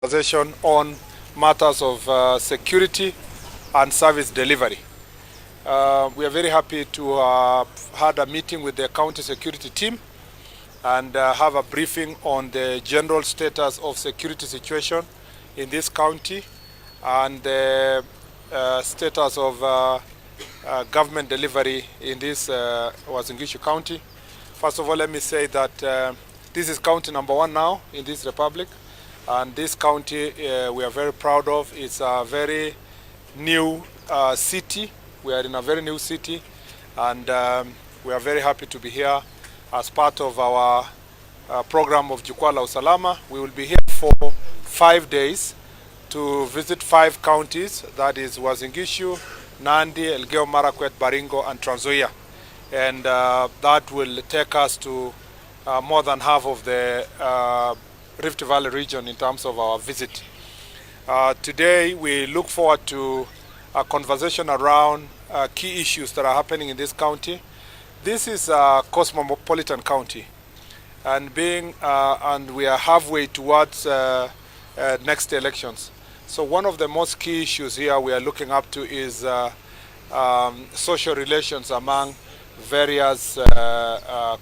conversation on matters of security and service delivery. We are very happy to have had a meeting with the county security team and have a briefing on the general status of security situation in this county and the status of government delivery in this Uasin Gishu County. First of all, let me say that this is county number 1 now in this republic, and this county we are very proud of. It's a very new city. We are in a very new city, and we are very happy to be here as part of our program of Jukwaa la Usalama. We will be here for 5 days to visit 5 counties, that is Uasin Gishu, Nandi, Elgeyo Marakwet, Baringo, and Trans Nzoia. And that will take us to more than half of the Rift Valley region in terms of our visit. Today we look forward to a conversation around key issues that are happening in this county. This is a cosmopolitan county, and we are halfway towards next elections. So one of the most key issues here we are looking up to is social relations among various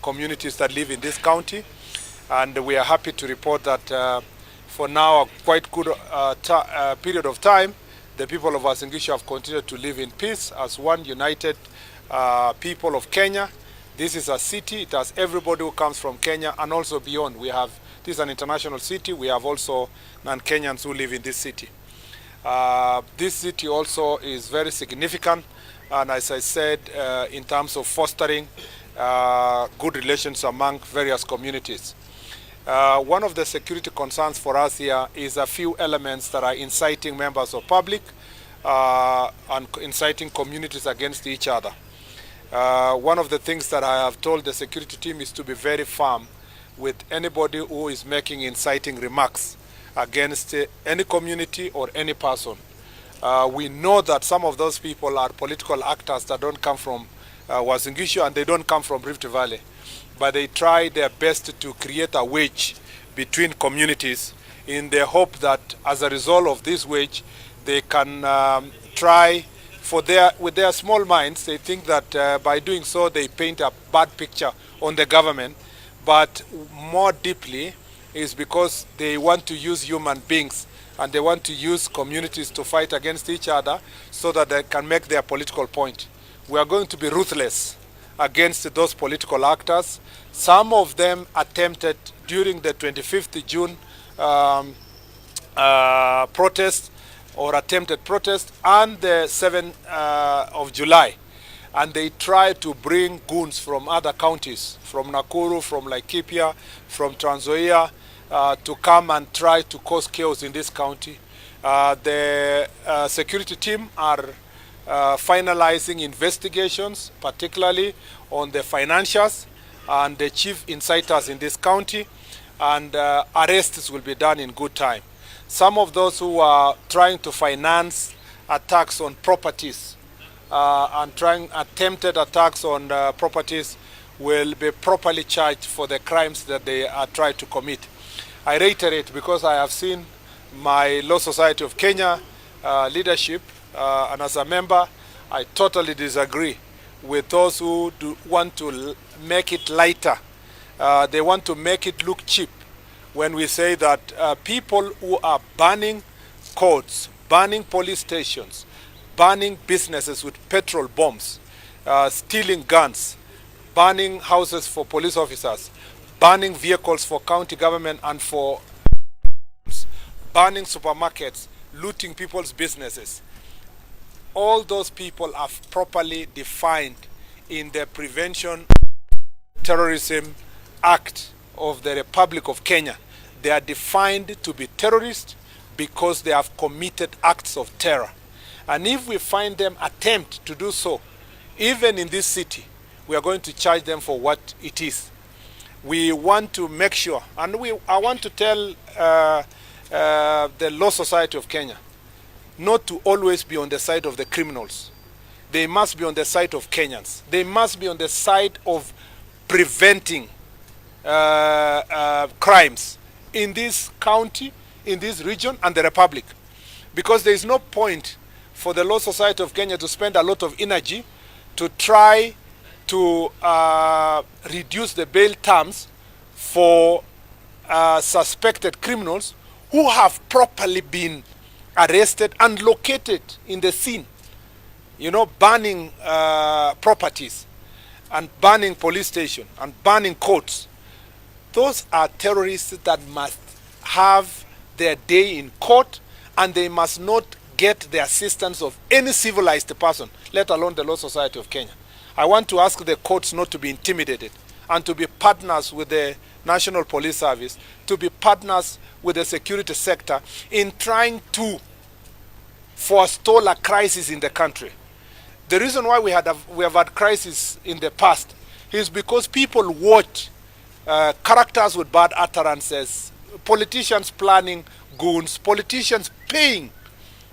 communities that live in this county, and we are happy to report that for now a quite good period of time, the people of Uasin Gishu have continued to live in peace as one united people of Kenya. This is a city. It has everybody who comes from Kenya and also beyond. This is an international city. We have also non-Kenyans who live in this city. This city also is very significant, and as I said, in terms of fostering good relations among various communities. One of the security concerns for us here is a few elements that are inciting members of public and inciting communities against each other. One of the things that I have told the security team is to be very firm with anybody who is making inciting remarks against any community or any person. We know that some of those people are political actors that don't come from Uasin Gishu and they don't come from Rift Valley, but they try their best to create a wedge between communities in the hope that as a result of this wedge, they can try with their small minds, they think that by doing so they paint a bad picture on the government, but more deeply is because they want to use human beings and they want to use communities to fight against each other so that they can make their political point. We are going to be ruthless against those political actors. Some of them attempted during the 25th June protest or attempted protest and the 7th of July. And they tried to bring goons from other counties, from Nakuru, from Laikipia, from Trans Nzoia, to come and try to cause chaos in this county. The security team are finalizing investigations, particularly on the financiers and the chief inciters in this county, and arrests will be done in good time. Some of those who are trying to finance attacks on properties and attempted attacks on properties will be properly charged for the crimes that they are trying to commit. I reiterate, because I have seen my Law Society of Kenya leadership, and as a member, I totally disagree with those who want to make it lighter. They want to make it look cheap when we say that people who are burning courts, burning police stations, burning businesses with petrol bombs, stealing guns, burning houses for police officers, burning vehicles for county government and for burning supermarkets, looting people's businesses. All those people are properly defined in the Prevention Terrorism Act of the Republic of Kenya. They are defined to be terrorists because they have committed acts of terror. And if we find them attempt to do so, even in this city, we are going to charge them for what it is. We want to make sure, and I want to tell the Law Society of Kenya not to always be on the side of the criminals. They must be on the side of Kenyans. They must be on the side of preventing crimes in this county, in this region and the Republic. Because there is no point for the Law Society of Kenya to spend a lot of energy to try to reduce the bail terms for suspected criminals who have properly been arrested and located in the scene. You know, burning properties and burning police stations and burning courts. Those are terrorists that must have their day in court, and they must not get the assistance of any civilized person, let alone the Law Society of Kenya. I want to ask the courts not to be intimidated and to be partners with the National Police Service, to be partners with the security sector in trying to forestall a crisis in the country. The reason why we have had crisis in the past is because people watch characters with bad utterances, politicians planning goons, politicians paying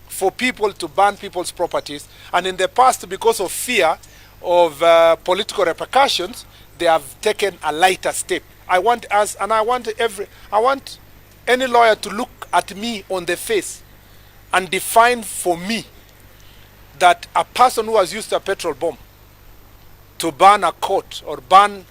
for people to burn people's properties, and in the past, because of fear of political repercussions, they have taken a lighter step. I want any lawyer to look at me on the face and define for me that a person who has used a petrol bomb to burn a court or burn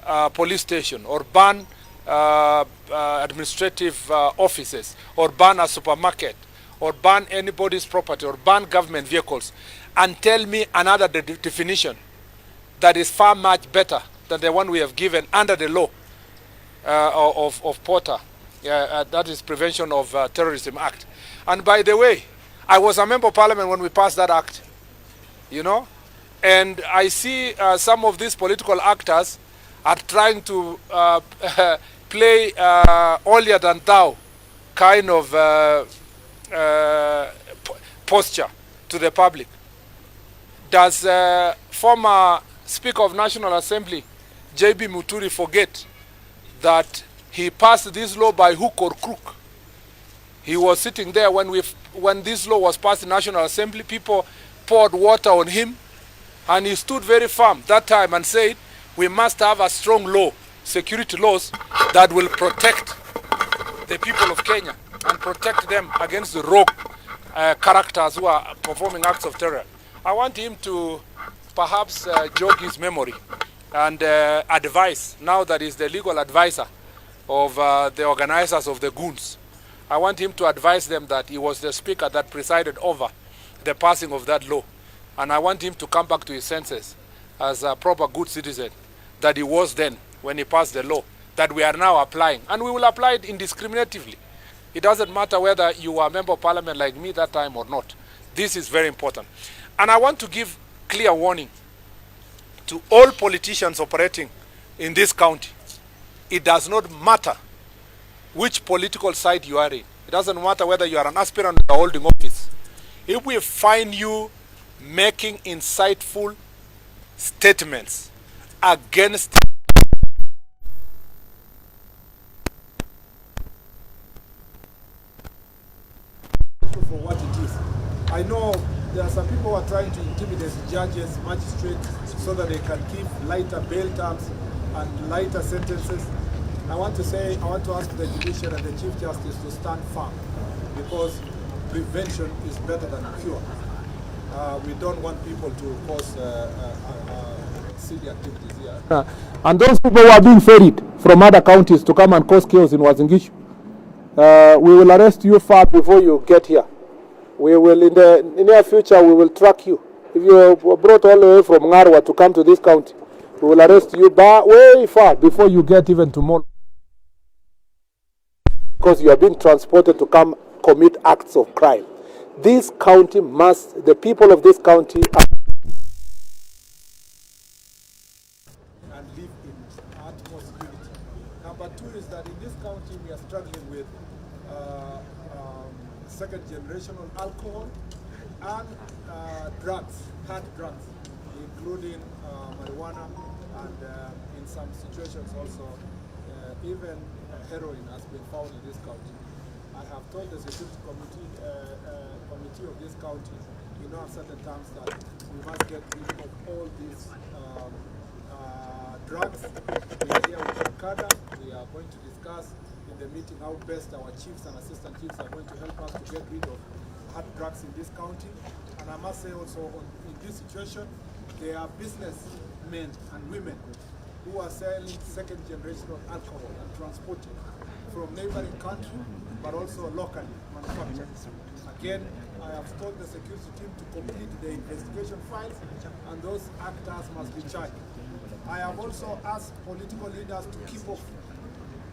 a police station or burn administrative offices or burn a supermarket or burn anybody's property or burn government vehicles, and tell me another definition that is far much better than the one we have given under the law of Porter, that is Prevention of Terrorism Act. And by the way, I was a member of parliament when we passed that act, you know, and I see some of these political actors are trying to play holier than thou kind of posture to the public. Does former Speaker of National Assembly J.B. Muturi forget that he passed this law by hook or crook? He was sitting there when this law was passed in National Assembly. People poured water on him, and he stood very firm that time and said, we must have a strong law, security laws, that will protect the people of Kenya and protect them against the rogue characters who are performing acts of terror. I want him to perhaps jog his memory and advise, now that he's the legal advisor of the organizers of the Goons. I want him to advise them that he was the speaker that presided over the passing of that law. And I want him to come back to his senses as a proper good citizen that he was then when he passed the law that we are now applying. And we will apply it indiscriminatively. It doesn't matter whether you are a member of parliament like me that time or not. This is very important. And I want to give clear warning to all politicians operating in this county. It does not matter which political side you are in. It doesn't matter whether you are an aspirant or holding office. If we find you making insightful statements against for what it is. I know there are some people who are trying to intimidate judges, magistrates, so that they can give lighter bail terms and lighter sentences. I want to ask the judiciary and the Chief Justice to stand firm, because prevention is better than cure. We don't want people to cause silly activities here. And those people who are being ferried from other counties to come and cause chaos in Uasin Gishu, we will arrest you far before you get here. We will, in the near future, we will track you. If you were brought all the way from Ngarwa to come to this county, we will arrest you way far before you get even to Molo, because you are being transported to come commit acts of crime. This county must, the people of this county and live in utmost security. Number two is that in this county we are struggling with second generation of alcohol and drugs, hard drugs, including marijuana, and in some situations also even heroin has been found in this county. I have told the security committee of this county, at certain times, that we must get rid of all these drugs. We are here with Kada. We are going to discuss in the meeting how best our chiefs and assistant chiefs are going to help us to get rid of hard drugs in this county. And I must say also, in this situation, there are businessmen and women who are selling second generation of alcohol and transporting from neighboring country, but also locally manufactured. Again, I have told the security team to complete the investigation files, and those actors must be charged. I have also asked political leaders to keep off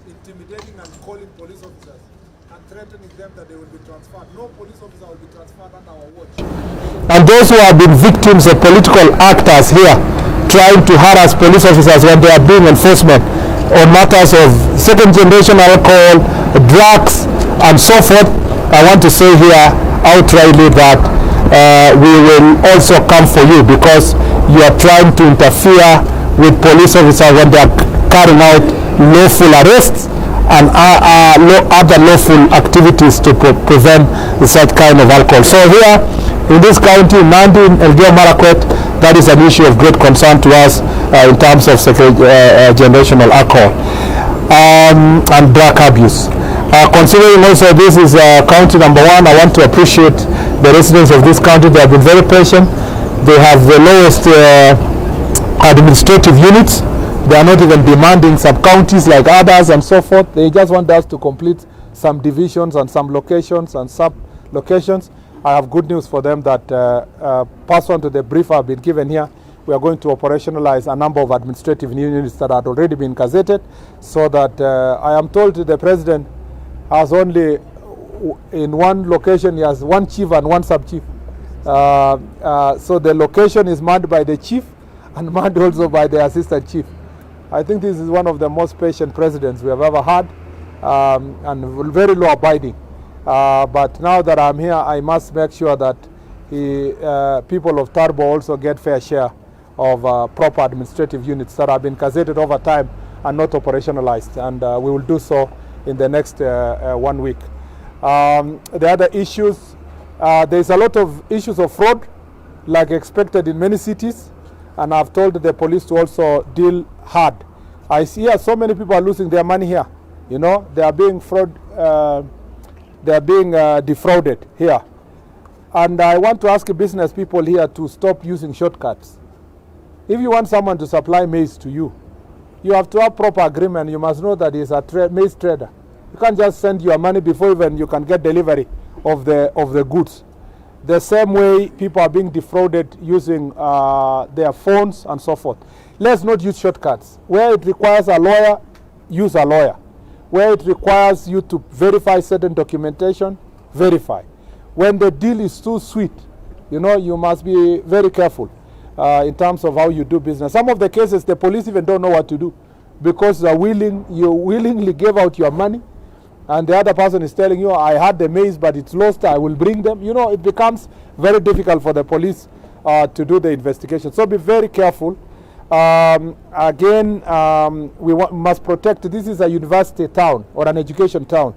intimidating and calling police officers and threatening them that they will be transferred. No police officer will be transferred under our watch. And those who have been victims of political actors here trying to harass police officers when they are doing enforcement on matters of second generation alcohol, drugs, and so forth, I want to say here outrightly that we will also come for you, because you are trying to interfere with police officers when they are carrying out lawful arrests and other lawful activities to prevent such kind of alcohol. So here in this county, Nandi, Elgeyo Marakwet, that is an issue of great concern to us in terms of second generational alcohol and drug abuse. Considering also this is county number 1, I want to appreciate the residents of this county. They have been very patient. They have the lowest administrative units. They are not even demanding sub-counties like others and so forth. They just want us to complete some divisions and some locations and sub-locations. I have good news for them that pursuant to the brief I've been given here, we are going to operationalize a number of administrative units that had already been gazetted, so that I am told the president has only, in one location, he has one chief and one sub-chief. So the location is manned by the chief and manned also by the assistant chief. I think this is one of the most patient presidents we have ever had, and very law abiding. But now that I'm here, I must make sure that people of Turbo also get fair share of proper administrative units that have been gazetted over time and not operationalized, and we will do so in the next 1 week. The other issues, there's a lot of issues of fraud, like expected in many cities, and I've told the police to also deal hard. I see here so many people are losing their money here. You know, they are being defrauded here. And I want to ask business people here to stop using shortcuts. If you want someone to supply maize to you, you have to have proper agreement. You must know that he's a maize trader. You can't just send your money before even you can get delivery of the goods. The same way people are being defrauded using their phones and so forth. Let's not use shortcuts. Where it requires a lawyer, use a lawyer. Where it requires you to verify certain documentation, verify. When the deal is too sweet, you know, you must be very careful in terms of how you do business. Some of the cases, the police even don't know what to do, because you willingly gave out your money, and the other person is telling you, I had the maize, but it's lost, I will bring them. You know, it becomes very difficult for the police to do the investigation. So be very careful. Again, we must protect. This is a university town or an education town.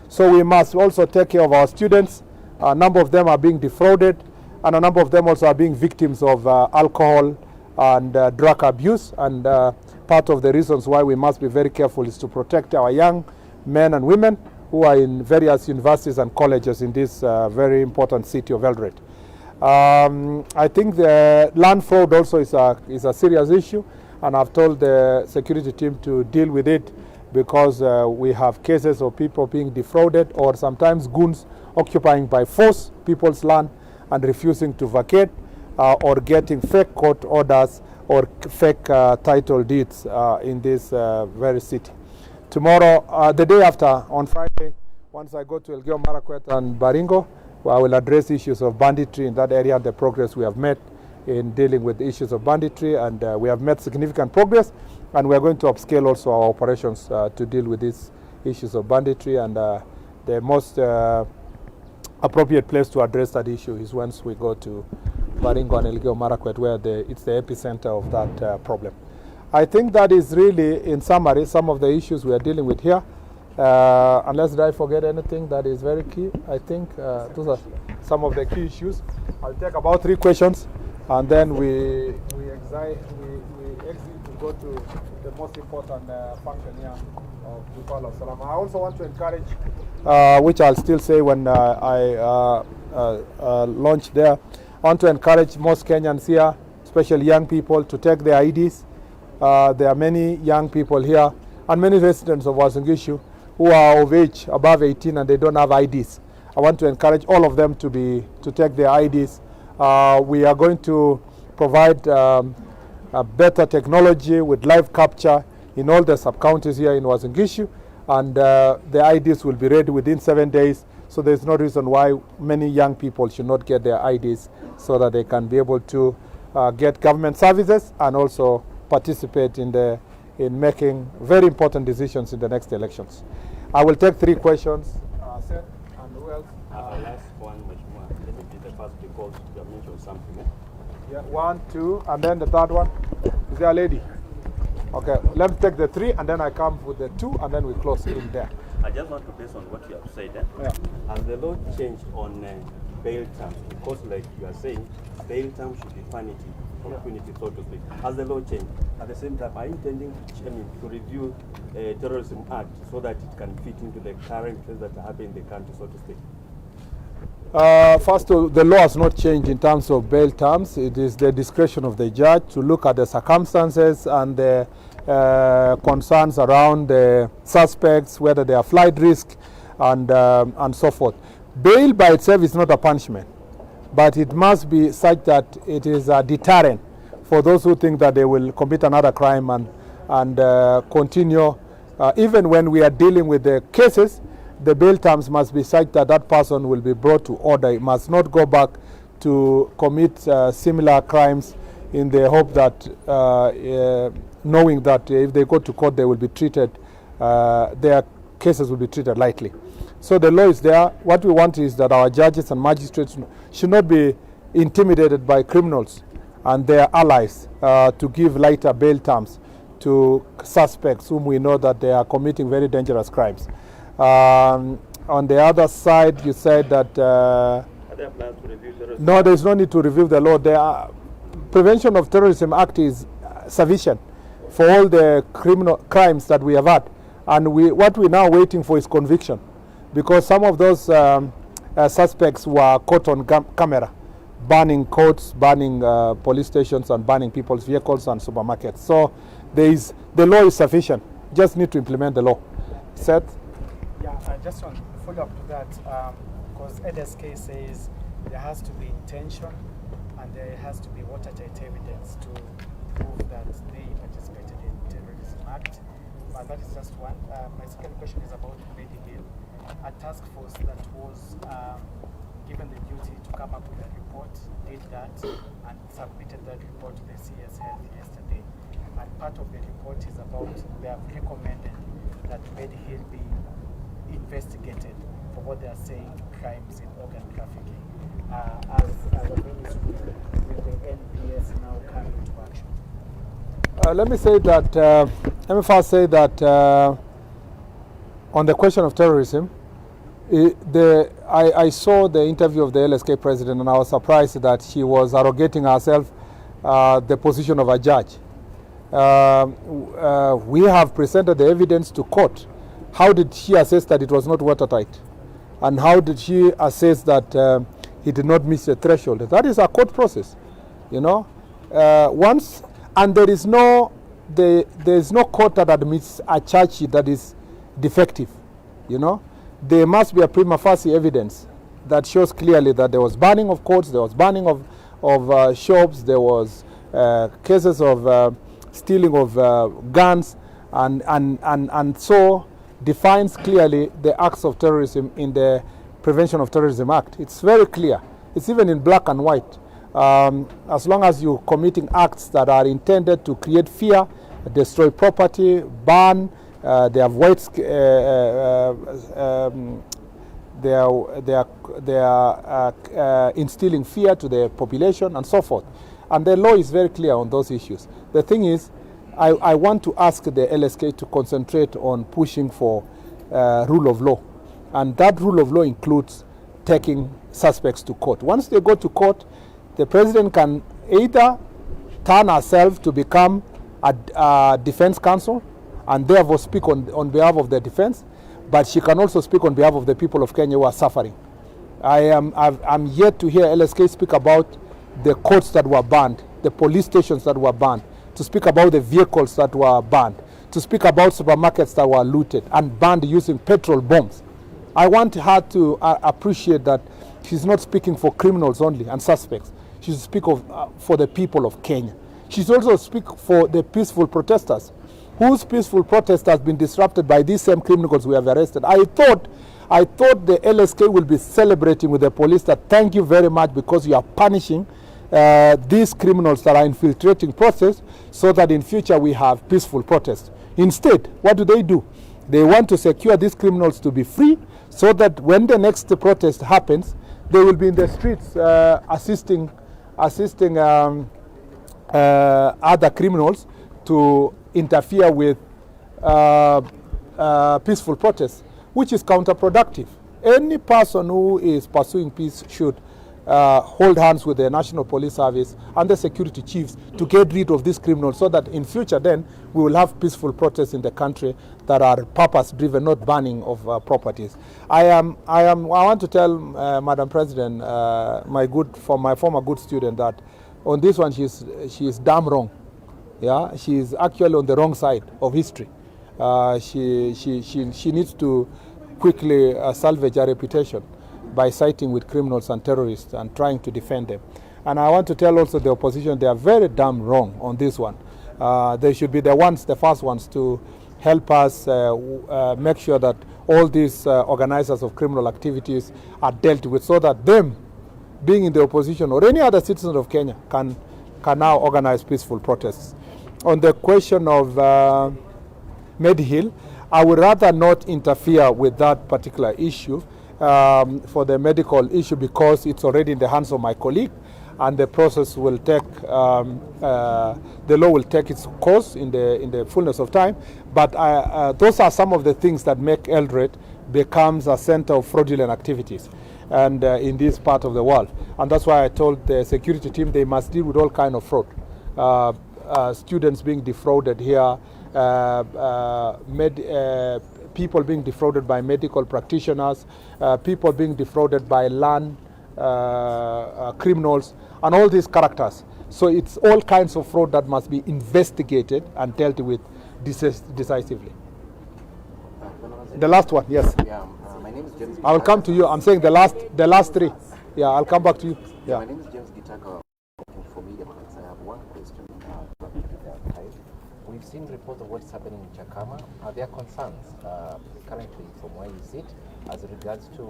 So we must also take care of our students. A number of them are being defrauded, and a number of them also are being victims of alcohol and drug abuse. And part of the reasons why we must be very careful is to protect our young men and women who are in various universities and colleges in this very important city of Eldoret. I think the land fraud also is a serious issue, and I've told the security team to deal with it, because we have cases of people being defrauded, or sometimes goons occupying by force people's land and refusing to vacate, or getting fake court orders or fake title deeds in this very city. Tomorrow, the day after, on Friday, once I go to Elgeyo Marakwet and Baringo, I will address issues of banditry in that area and the progress we have made in dealing with issues of banditry, and we have made significant progress, and we are going to upscale also our operations to deal with these issues of banditry, and the most appropriate place to address that issue is once we go to Baringo and Elgeyo Marakwet, where it's the epicenter of that problem. I think that is really, in summary, some of the issues we are dealing with here. Unless did I forget anything that is very key, I think those are some of the key issues. I'll take about 3 questions, and then we exit to go to the most important function here. I also want to encourage, which I'll still say when I launch there, I want to encourage most Kenyans here, especially young people, to take their IDs. There are many young people here and many residents of Uasin Gishu who are of age above 18 and they don't have IDs. I want to encourage all of them to take their IDs. We are going to provide a better technology with live capture in all the sub-counties here in Uasin Gishu, and the IDs will be ready within 7 days. So there's no reason why many young people should not get their IDs so that they can be able to get government services and also participate in making very important decisions in the next elections. I will take 3 questions. Seth, and who else? I'll ask one much more. Let me be the first because you have mentioned something. Yeah, 1, 2, and then the third one. Is there a lady? Okay, let me take the 3 and then I come with the 2 and then we close in there. I just want to base on what you have said. Yeah. Has the law changed on bail terms? Because like you are saying, bail terms should be vanity or impunity, so to speak. Has the law changed? At the same time, are you intending to review Terrorism Act so that it can fit into the current trends that are happening in the country, so to speak? First, the law has not changed in terms of bail terms. It is the discretion of the judge to look at the circumstances and the concerns around the suspects, whether they are flight risk and so forth. Bail by itself is not a punishment, but it must be such that it is a deterrent for those who think that they will commit another crime and continue. Even when we are dealing with the cases, the bail terms must be such that that person will be brought to order. It must not go back to commit similar crimes in the hope that knowing that if they go to court they will be treated, their cases will be treated lightly. So the law is there. What we want is that our judges and magistrates should not be intimidated by criminals and their allies to give lighter bail terms to suspects whom we know that they are committing very dangerous crimes. On the other side, you said that Are there plans to review Terrorism no, there is no need to review the law. Prevention of Terrorism Act is sufficient for all the criminal crimes that we have had, and what we're now waiting for is conviction, because some of those suspects were caught on camera, burning courts, burning police stations, and burning people's vehicles and supermarkets. So the law is sufficient. Just need to implement the law. Seth? Yeah, just on follow up to that, because LSK says there has to be intention and there has to be watertight evidence to prove that they participated in Terrorism Act. But that is just one. My second question is about Invading, a task force that was given the duty to come up with a report, did that, and submitted that report to the CS Health yesterday. And part of the report is about, they have recommended that Medhill be investigated for what they are saying crimes in organ trafficking. As a ministry, will the NPS now come into action? Let me first say that on the question of terrorism, I saw the interview of the LSK president and I was surprised that she was arrogating herself the position of a judge. We have presented the evidence to court. How did she assess that it was not watertight? And how did she assess that he did not miss the threshold? That is a court process, you know. And there is no court that admits a charge sheet that is defective, you know. There must be a prima facie evidence that shows clearly that there was burning of courts, there was burning of shops, there was cases of stealing of guns, and so defines clearly the acts of terrorism in the Prevention of Terrorism Act. It's very clear. It's even in black and white. As long as you're committing acts that are intended to create fear, destroy property, burn, they have white, they are instilling fear to the population and so forth. And the law is very clear on those issues. The thing is, I want to ask the LSK to concentrate on pushing for rule of law. And that rule of law includes taking suspects to court. Once they go to court, the president can either turn herself to become a defense counsel and therefore speak on behalf of the defense, but she can also speak on behalf of the people of Kenya who are suffering. I'm yet to hear LSK speak about the courts that were banned, the police stations that were banned, to speak about the vehicles that were banned, to speak about supermarkets that were looted and banned using petrol bombs. I want her to appreciate that she's not speaking for criminals only and suspects. She speaks for the people of Kenya. She's also speak for the peaceful protesters, whose peaceful protest has been disrupted by these same criminals we have arrested. I thought the LSK will be celebrating with the police that thank you very much because you are punishing these criminals that are infiltrating process so that in future we have peaceful protests. Instead, what do? They want to secure these criminals to be free so that when the next protest happens, they will be in the streets assisting other criminals to interfere with peaceful protests, which is counterproductive. Any person who is pursuing peace should hold hands with the National Police Service and the security chiefs to get rid of these criminals so that in future then we will have peaceful protests in the country that are purpose driven, not banning of properties. I want to tell Madam President, my former good student, that on this one she is damn wrong. Yeah, she is actually on the wrong side of history. She needs to quickly salvage her reputation by siding with criminals and terrorists and trying to defend them. And I want to tell also the opposition they are very damn wrong on this one. They should be the first ones to help us make sure that all these organizers of criminal activities are dealt with so that them, being in the opposition or any other citizen of Kenya, can now organize peaceful protests. On the question of Medihill, I would rather not interfere with that particular issue for the medical issue because it's already in the hands of my colleague and the process will take, the law will take its course in the fullness of time. But those are some of the things that make Eldoret becomes a center of fraudulent activities and in this part of the world. And that's why I told the security team they must deal with all kind of fraud. Students being defrauded here, people being defrauded by medical practitioners, people being defrauded by land criminals, and all these characters. So it's all kinds of fraud that must be investigated and dealt with decisively. The last one, yes. Yeah, my name is Genz. I will come to you. I'm saying the last three. Yeah, I'll come back to you. Yeah. My name is Genz for Media Markets. I have one question. We've seen reports of what's happening in Chakama. Are there concerns currently from where you sit as regards to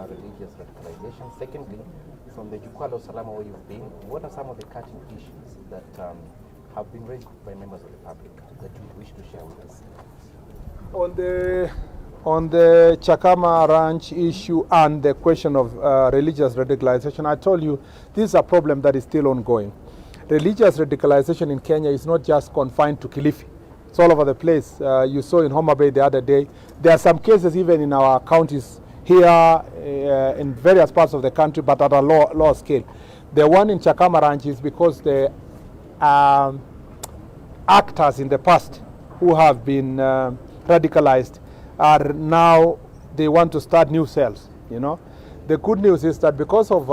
religious radicalization? Secondly, from the Jukwaa la Usalama where you've been, what are some of the cutting issues that have been raised by members of the public that you wish to share with us? On the Chakama Ranch issue and the question of religious radicalization, I told you this is a problem that is still ongoing. Religious radicalization in Kenya is not just confined to Kilifi. It's all over the place. You saw in Homa Bay the other day. There are some cases even in our counties here in various parts of the country, but at a lower scale. The one in Chakama Ranch is because the actors in the past who have been radicalized are now, they want to start new cells, you know. The good news is that because of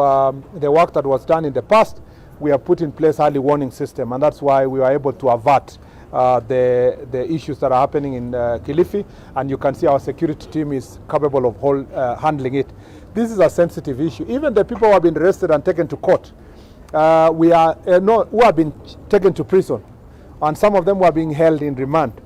the work that was done in the past, we have put in place early warning system, and that's why we were able to avert the issues that are happening in Kilifi, and you can see our security team is capable of handling it. This is a sensitive issue. Even the people who have been arrested and taken to court, who have been taken to prison, and some of them who are being held in remand,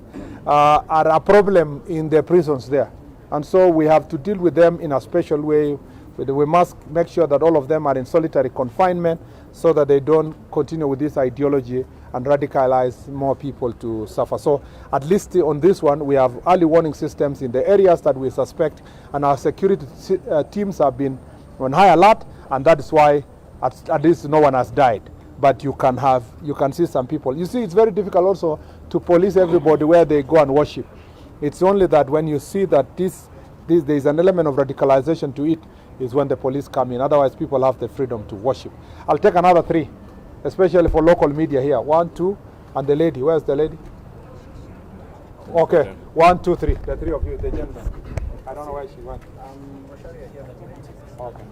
are a problem in the prisons there. And so we have to deal with them in a special way. We must make sure that all of them are in solitary confinement so that they don't continue with this ideology and radicalize more people to suffer. So at least on this one, we have early warning systems in the areas that we suspect, and our security teams have been on high alert, and that is why at least no one has died. But you can see some people. You see, it's very difficult also to police everybody where they go and worship. It's only that when you see that there is an element of radicalization to it, is when the police come in. Otherwise, people have the freedom to worship. I'll take another three, especially for local media here. 1, 2, and the lady. Where's the lady? Okay, 1, 2, 3. The three of you, the gentleman. I don't know where she went. Okay.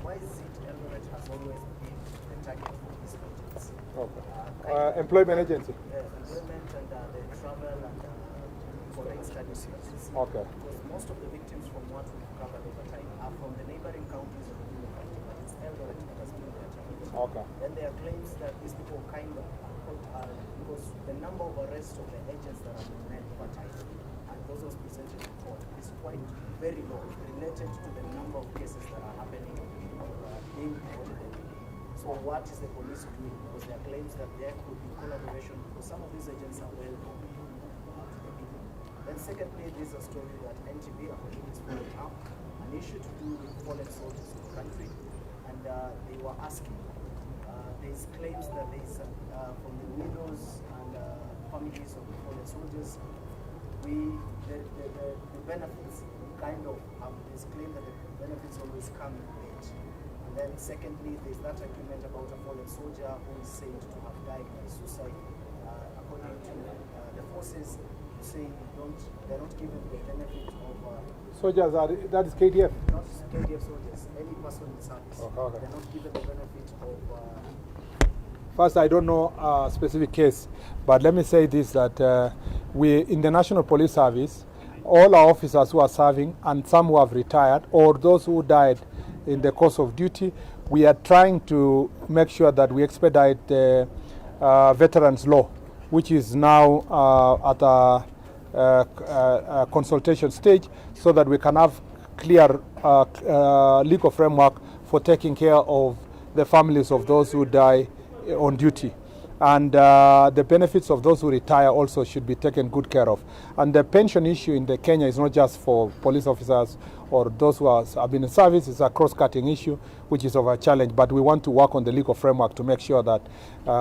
Why is it Eldoret has always been the target for these agents? Okay. Employment agency. Employment and the travel and foreign study services. Okay. Because most of the victims from what we've covered over time are from the neighboring counties of the Union County, but it's Eldoret that has been their target. Okay. Then there are claims that these people kind of because the number of arrests of the agents that have been made over time and those was presented in court is quite very low related to the number of cases that are happening being reported. So what is the police doing? Because there are claims that there could be collaboration because some of these agents are well known to the people. Then secondly, there's a story that NTV, according to this following up, an issue to do with fallen soldiers in the country, and they were asking, there's claims that there's from the widows and families of the fallen soldiers, the benefits kind of there's claim that the benefits always come late. And then secondly, there's that argument about a fallen soldier who is said to have died by suicide. According to the forces, saying they're not given the benefit of Soldiers that is KDF. not KDF soldiers, any person in service. Okay. They're not given the benefit of First, I don't know a specific case, but let me say this, that we, in the National Police Service, all our officers who are serving and some who have retired or those who died in the course of duty, we are trying to make sure that we expedite the veterans law, which is now at a consultation stage, so that we can have clear legal framework for taking care of the families of those who die on duty. And the benefits of those who retire also should be taken good care of. And the pension issue in the Kenya is not just for police officers or those who have been in service. It's a cross-cutting issue, which is of a challenge. But we want to work on the legal framework to make sure that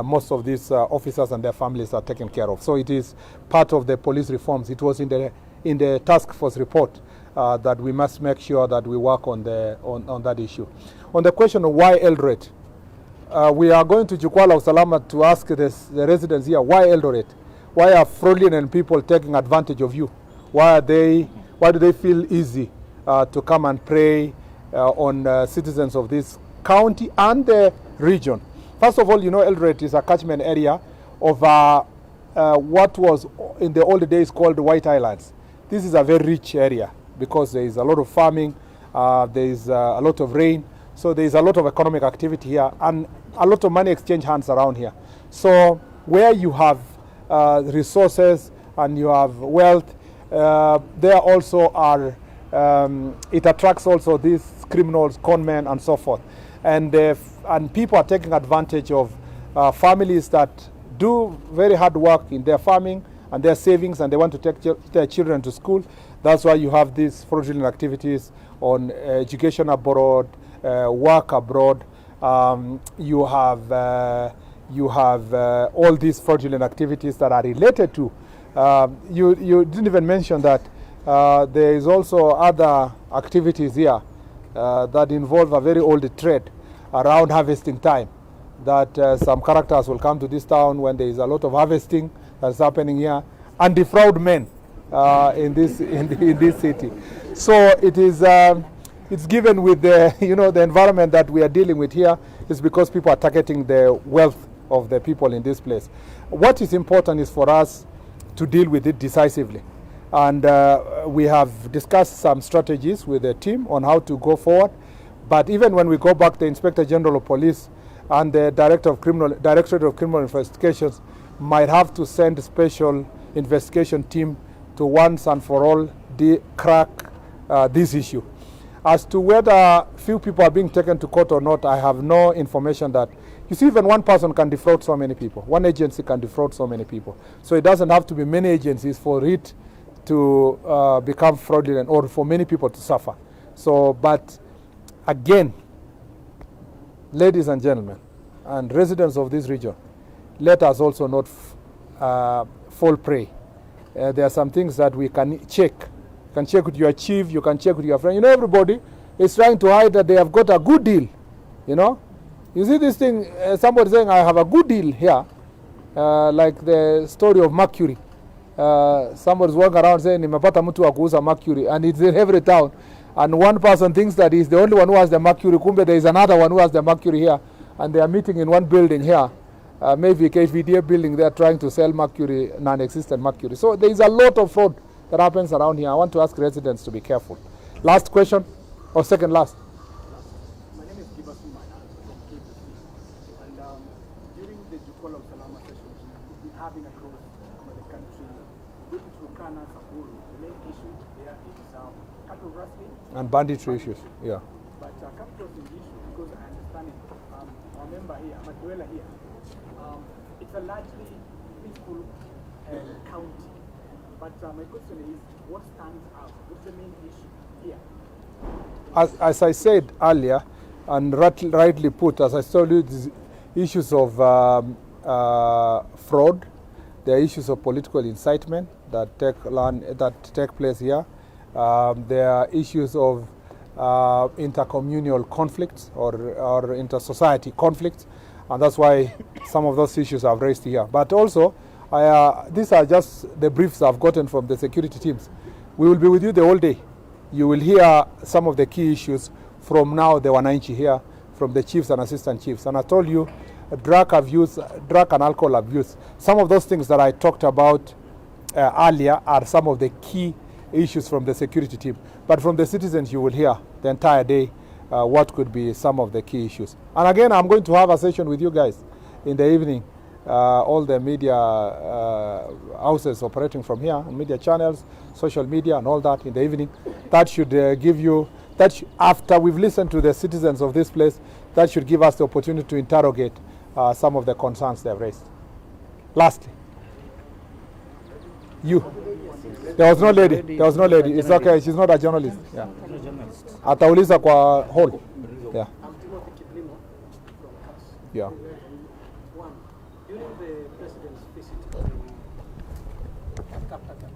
most of these officers and their families are taken care of. So it is part of the police reforms. It was in the task force report that we must make sure that we work on that issue. On the question of why Eldoret, we are going to Jukwala Usalama to ask the residents here, why Eldoret? Why are fraudulent people taking advantage of you? Why do they feel easy to come and prey on citizens of this county and the region? First of all, you know, Eldoret is a catchment area of what was in the old days called the White Islands. This is a very rich area because there is a lot of farming, there is a lot of rain. So there is a lot of economic activity here and a lot of money exchange hands around here. So where you have resources and you have wealth, there also are, it attracts also these criminals, conmen and so forth. And people are taking advantage of families that do very hard work in their farming and their savings, and they want to take their children to school. That's why you have these fraudulent activities on education abroad, work abroad. You have all these fraudulent activities that are related to. You didn't even mention that there is also other activities here that involve a very old trade around harvesting time. That some characters will come to this town when there is a lot of harvesting that's happening here and defraud men in this city. So it is. It's given with the the environment that we are dealing with here is because people are targeting the wealth of the people in this place. What is important is for us to deal with it decisively, and we have discussed some strategies with the team on how to go forward. But even when we go back, the Inspector General of Police and the Directorate of Criminal Investigations might have to send a special investigation team to once and for all crack this issue. As to whether few people are being taken to court or not, I have no information that. You see, even one person can defraud so many people. One agency can defraud so many people. So it doesn't have to be many agencies for it to become fraudulent or for many people to suffer. So, but again, ladies and gentlemen, and residents of this region, let us also not fall prey. There are some things that we can check. You can check with your chief, you can check with your friend. Everybody is trying to hide that they have got a good deal. You see this thing, somebody saying, I have a good deal here, like the story of Mercury. Somebody's walking around saying, nimepata mtu wa kuuza Mercury, and it's in every town. And one person thinks that he's the only one who has the Mercury. Kumbe there is another one who has the Mercury here, and they are meeting in one building here. Maybe KVDA building, they are trying to sell Mercury, non-existent Mercury. So there is a lot of fraud that happens around here. I want to ask residents to be careful. Last question, or second last? My name is Giba Sumana from KBC, and during the Jukwaa of Salama sessions we've been having across the country, with Turkana, Samburu, the main issue there is cattle rustling And banditry issues, yeah. But come across the issue, because I understand it, our member here, I'm a dweller here, it's a largely peaceful county. But my question is, what stands out? What's the main issue here? As I said earlier, and rightly put, as I told you, these issues of fraud, there are issues of political incitement that take place here. There are issues of intercommunal conflicts or inter-society conflicts, and that's why some of those issues are raised here. But also, these are just the briefs I've gotten from the security teams. We will be with you the whole day. You will hear some of the key issues from now the wananchi here, from the chiefs and assistant chiefs. And I told you, drug and alcohol abuse. Some of those things that I talked about earlier are some of the key issues from the security team. But from the citizens, you will hear the entire day what could be some of the key issues. And again, I'm going to have a session with you guys in the evening. All the media houses operating from here, media channels, social media, and all that in the evening. That should give you, after we've listened to the citizens of this place, that should give us the opportunity to interrogate some of the concerns they've raised. Lastly, you. There was no lady. There was no lady. It's okay. She's not a journalist. Yeah. Atauliza kwa hall. Yeah. Yeah. During the president's visit to Kaptagat,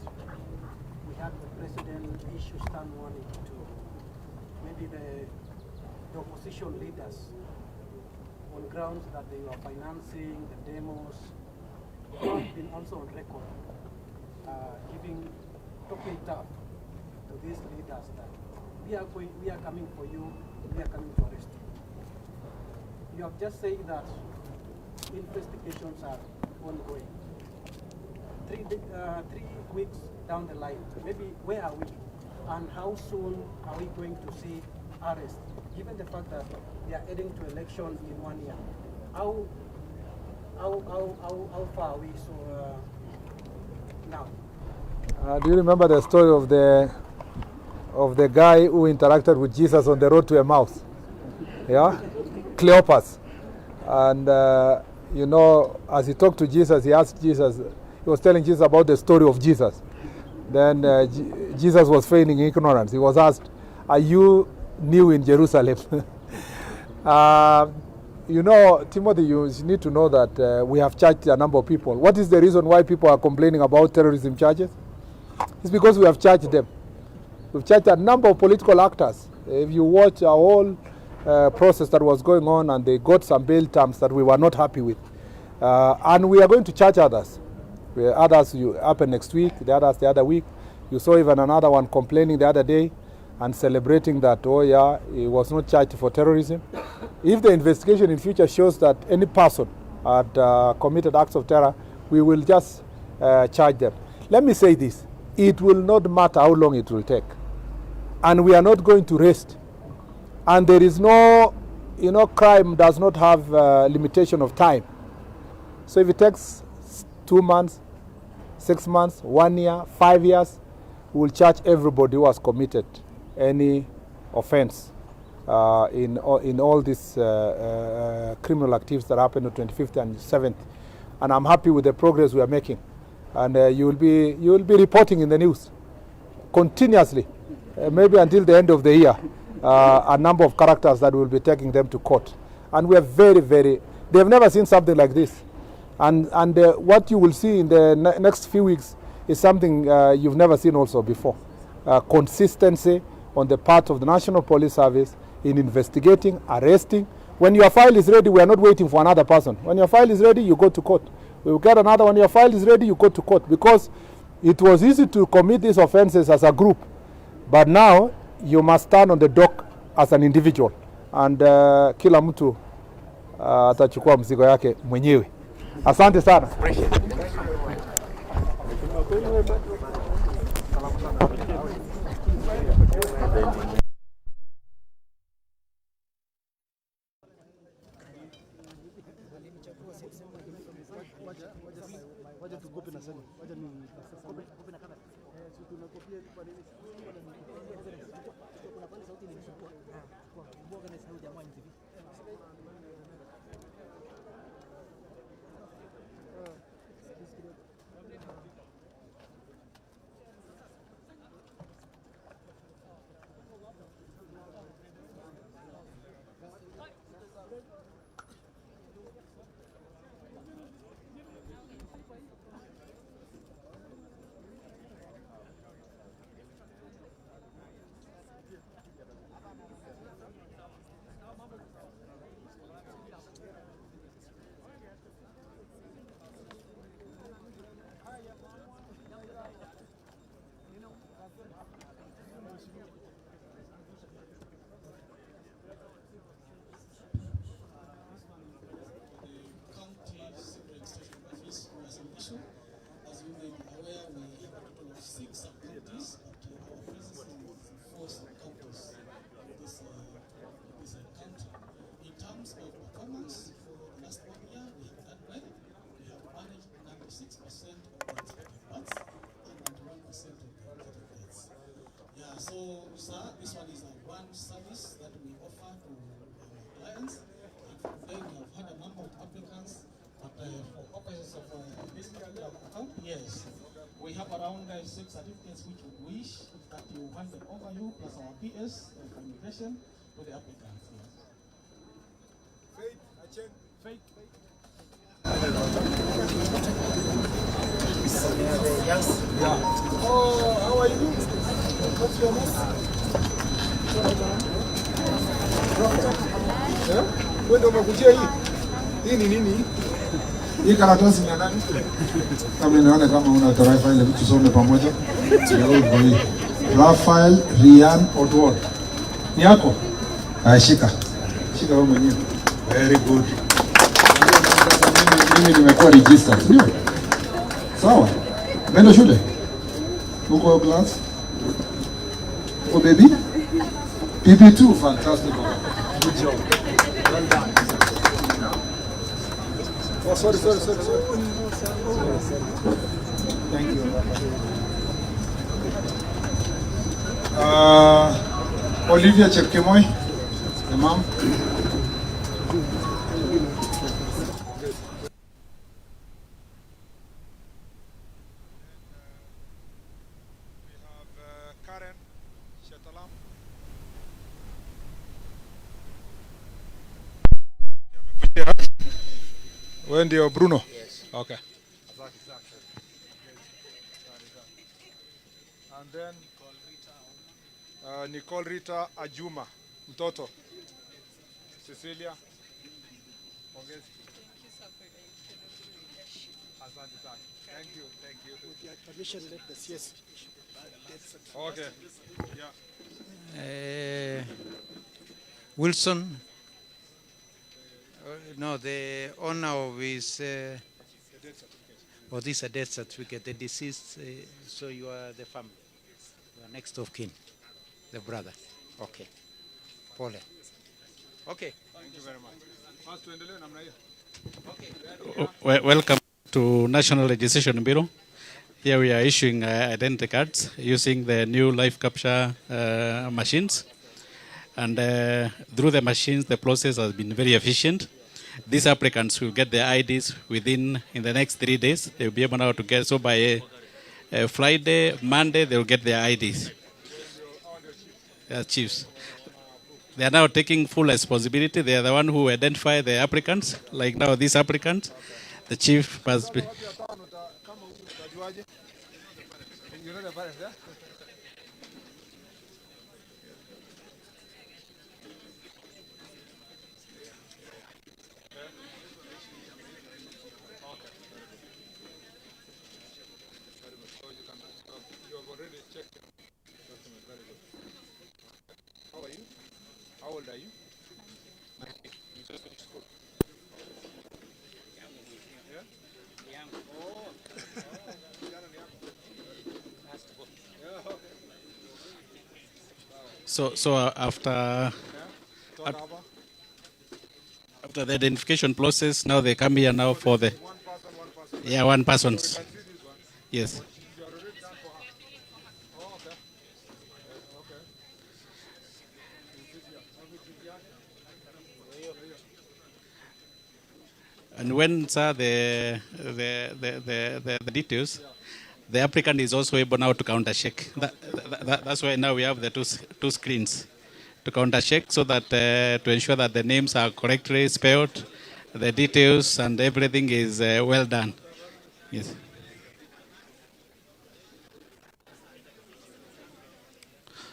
we had the president issue stand warning to maybe the opposition leaders on grounds that they were financing the demos. They have been also on record talking tough to these leaders that we are coming for you, we are coming to arrest you. You have just said that investigations are ongoing. 3 weeks down the line, maybe where are we, and how soon are we going to see arrest? Given the fact that we are heading to election in 1 year, how far are we now? Do you remember the story of the guy who interacted with Jesus on the road to Emmaus? Yeah, Cleopas, and you know, as he talked to Jesus, he asked Jesus. He was telling Jesus about the story of Jesus. Then Jesus was feigning ignorance. He was asked, "Are you new in Jerusalem?" You know, Timothy, you need to know that we have charged a number of people. What is the reason why people are complaining about terrorism charges? It's because we have charged them. We've charged a number of political actors. If you watch our whole process that was going on, and they got some bail terms that we were not happy with. And we are going to charge others. Others happen next week, the others the other week. You saw even another one complaining the other day and celebrating that, oh yeah, he was not charged for terrorism. If the investigation in future shows that any person had committed acts of terror, we will just charge them. Let me say this, it will not matter how long it will take. And we are not going to rest. And there is no, you know, crime does not have limitation of time. So if it takes 2 months, 6 months, 1 year, 5 years, we will charge everybody who has committed any offense in all these criminal activities that happened on 25th and 7th. And I'm happy with the progress we are making. And you will be reporting in the news continuously, maybe until the end of the year, a number of characters that will be taking them to court. And we are very, very, they have never seen something like this. And what you will see in the next few weeks is something you've never seen also before. Consistency on the part of the National Police Service in investigating, arresting, When your file is ready, we are not waiting for another person. When your file is ready, you go to court. We will get another one. Your file is ready, you go to court. Because it was easy to commit these offenses as a group. But now, you must stand on the dock as an individual. And kila mtu atachukua mzigo yake mwenyewe. Asante sana. So, sir, this one is one service that we offer to clients. Then we have had a number of applicants, but for purposes of this particular account, yes, we have around 6 certificates which we wish that you hand them over you, plus our PS communication to the applicants. Yes. Faith. Oh, how are you? What's your name? Wewe ndio umekujia hii? Hii ni nini? Hii karatasi ni nani? Kama inaona kama una taarifa ile tusome pamoja. Rafael Rian Odwor. Ni yako? Shika. Shika wewe mwenyewe. Very good. Mimi nimekuwa registered, sio? Sawa. Nenda shule. Uko class? Uko baby? PP2, fantastic. Good job. Well done. Oh, sorry. Thank you. Olivia Chepkemoy, the mom. Wewe ndio Bruno? Yes. Okay. And then Nicole Rita Ajuma, mtoto. Cecilia. Pongezi. Thank you, sir, for the incredible leadership. Asante sana. Thank you. With your permission, let the CS. Okay. Yeah. Wilson, no, the owner of his, this is a death certificate, the deceased, so you are the family, you are next of kin, the brother. Okay. Pole. Okay. Thank you very much. First tuendelee namna hiyo. Okay. Welcome to National Registration Bureau. Here we are issuing identity cards using the new live capture machines. And through the machines, the process has been very efficient. These applicants will get their IDs in the next 3 days. They'll be able now to get, so by Friday, Monday, they'll get their IDs. Chiefs. They are now taking full responsibility. They are the one who identify the applicants. Like now, these applicants, the chief must be. You know the parents, yeah? How old are you? 19. You just finished school. Yeah? Oh. Yeah, okay. So after after the identification process, now they come here now for the one person. Yes. And when the details, the applicant is also able now to counter check. That's why now we have the two screens to counter check, so that to ensure that the names are correctly spelled, the details and everything is well done. Yes.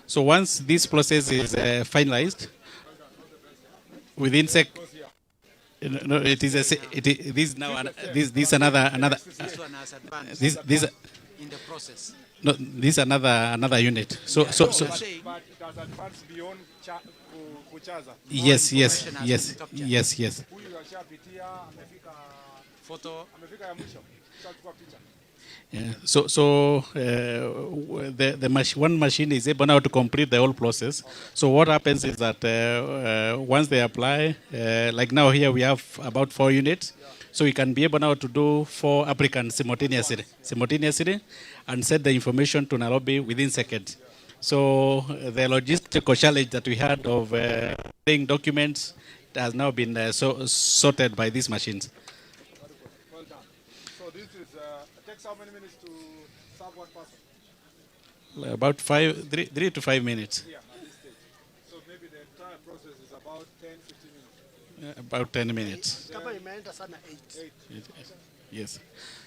So once this process is finalized, within no, it is this now this another This one has advanced. this In the process. no, this another unit. So But it has advanced beyond kuchaza. yes. Huyu ashapitia amefika photo. Amefika ya mwisho. Chukua picha. Yeah. So one machine is able now to complete the whole process. Okay. So what happens is that once they apply, like now here we have about 4 units, so we can be able now to do 4 applicants simultaneously, and set the information to Nairobi within seconds. So the logistical challenge that we had of getting documents has now been sorted by these machines. Well done. So this is takes how many minutes to serve one person? About 3 to 5 minutes. Yeah, at this stage. So maybe the entire process is about 10-15 minutes. About 10 minutes. Kama imeenda sana 8. Yes.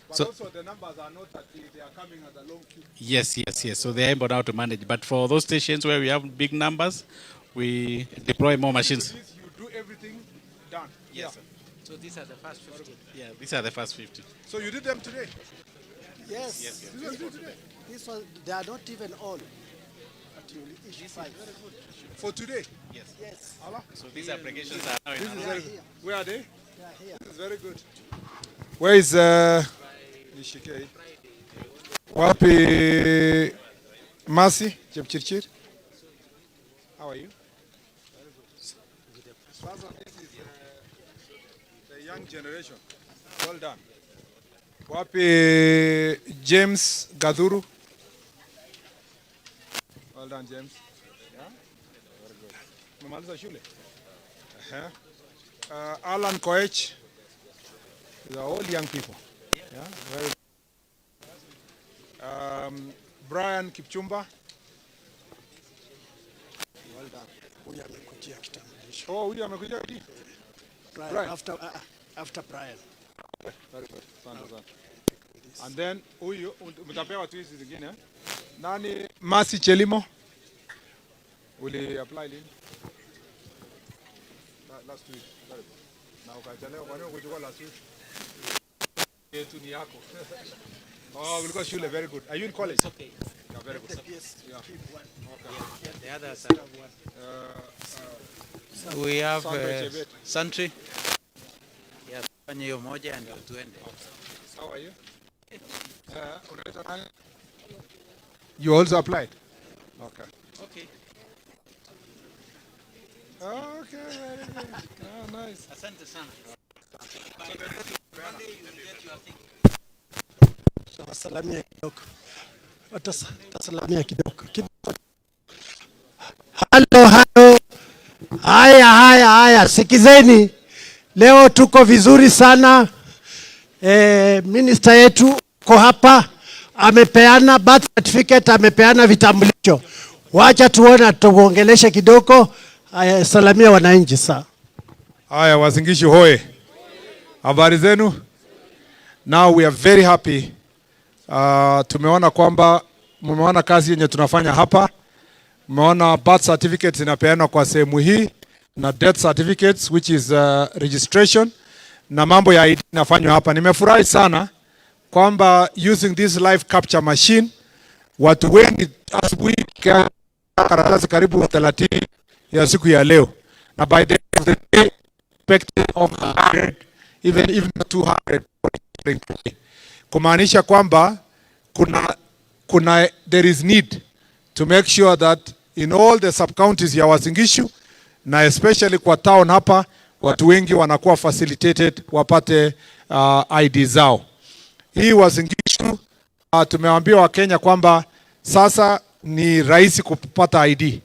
But So also the numbers are not that they are coming at a long queue. yes. So they are able now to manage. But for those stations where we have big numbers, we deploy more machines. So this, you do everything done. Yes. Sir. So these are the first 50. Yeah, these are the first 50. So you did them today? Yes. This one did today. This one, they are not even all. But you will issue 5. For today? Yes. Yes. Allah? So these applications are now in This is our very good. Where are they? They are here. This is very good. Where is Nishike? Wapi Masi Chepchirchir? How are you? Very good. This is the young generation. Well done. Wapi James Gaduru? Well done, James. Yeah? Very good. Umemaliza shule? Alan Koech. These are all young people. Yeah, very good. Brian Kipchumba. Well done. Huyu amekujia kitambulisho. Oh, huyu amekuja hadi? Brian. After Brian. Very good. Asante sana. And then huyu mtapewa tu hizi zingine. Nani? Masi Chelimo. Uli apply lini? Last week. Very good. Na ukachelewa kwa nini kuchukua last week? Yetu ni yako. Oh, ulikuwa shule. Very good. Are you in college? It's okay. Yeah, very good. Yes. Yeah. Okay. The others are. We have Santry. Yeah, fanya hiyo moja ndio tuende. How are you? Unaitwa nani? You also applied? Okay. Okay. Okay, very good. Oh, nice. Asante sana. Salamia kidogo. Tasalamia kidogo. Halo. Haya, sikizeni. Leo tuko vizuri sana. Minister yetu ko hapa, amepeana birth certificate, amepeana vitambulisho. Wacha tuone tuongeleshe kidogo. Salamia wananchi saa. Haya, Wazingishi hoye. Habari zenu? Now we are very happy. Tumeona kwamba mmeona kazi yenye tunafanya hapa. Mmeona birth certificates zinapeanwa kwa sehemu hii na death certificates which is registration na mambo ya ID inafanywa hapa. Nimefurahi sana kwamba using this live capture machine watu wengi asubuhi karatasi karibu 30 ya siku ya leo. na by the end of the day expected of 100 even 200, kumaanisha kwamba there is need to make sure that in all the sub counties ya Uasin Gishu na especially kwa town hapa watu wengi wanakuwa facilitated wapate ID zao. Hii Uasin Gishu tumewaambia Wakenya kwamba sasa ni rahisi kupata ID.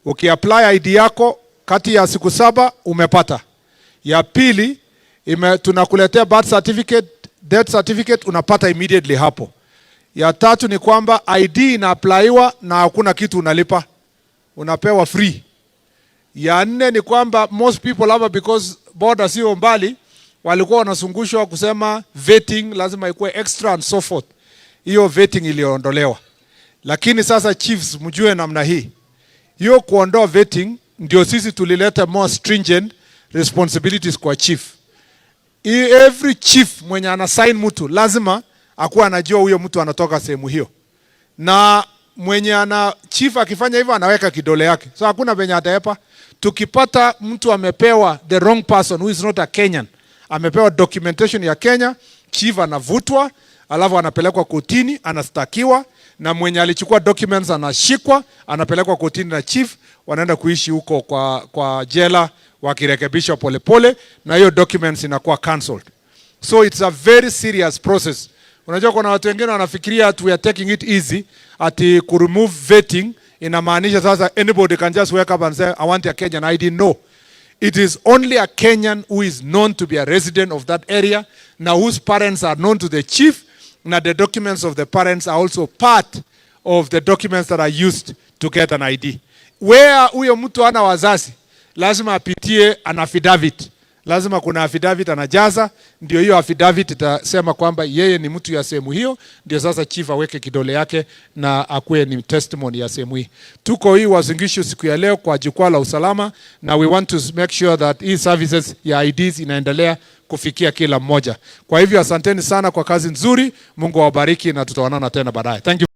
Ukiapply ID yako kati ya siku 7 umepata. Ya pili tunakuletea birth certificate, death certificate unapata immediately hapo. Ya tatu ni kwamba ID ina-applyiwa na hakuna kitu unalipa. Unapewa free. Ya nne ni kwamba most people hapa because border sio mbali walikuwa wanasungushwa kusema vetting lazima ikuwe extra and so forth. Hiyo vetting iliondolewa. Lakini sasa chiefs mjue namna hii. Hiyo kuondoa vetting ndio sisi tulileta more stringent responsibilities kwa chief. Every chief mwenye anasign mtu lazima akuwa anajua huyo mtu anatoka sehemu hiyo. Na mwenye chief akifanya hivyo anaweka kidole yake. So hakuna venye ataepa. Tukipata mtu amepewa the wrong person who is not a Kenyan, amepewa documentation ya Kenya, chief anavutwa, alafu anapelekwa kotini, anastakiwa, na mwenye alichukua documents anashikwa, anapelekwa kotini na chief, wanaenda kuishi huko kwa jela wakirekebishwa polepole, na hiyo documents inakuwa cancelled. So it's a very serious process. Unajua kuna watu wengine wanafikiria we are taking it easy, ati ku remove vetting inamaanisha sasa anybody can just wake up and say I want a Kenyan ID. No. It is only a Kenyan who is known to be a resident of that area, na whose parents are known to the chief, na the documents of the parents are also part of the documents that are used to get an ID. Where huyo mtu ana wazazi, lazima apitie an affidavit. Lazima kuna affidavit anajaza, ndio hiyo affidavit itasema kwamba yeye ni mtu ya sehemu hiyo, ndio sasa chief aweke kidole yake na akuwe ni testimony ya sehemu hii. Tuko hii Uasin Gishu siku ya leo kwa jukwaa la usalama, na we want to make sure that hii services ya IDs inaendelea kufikia kila mmoja. Kwa hivyo asanteni sana kwa kazi nzuri, Mungu awabariki na tutaonana tena baadaye. Thank you.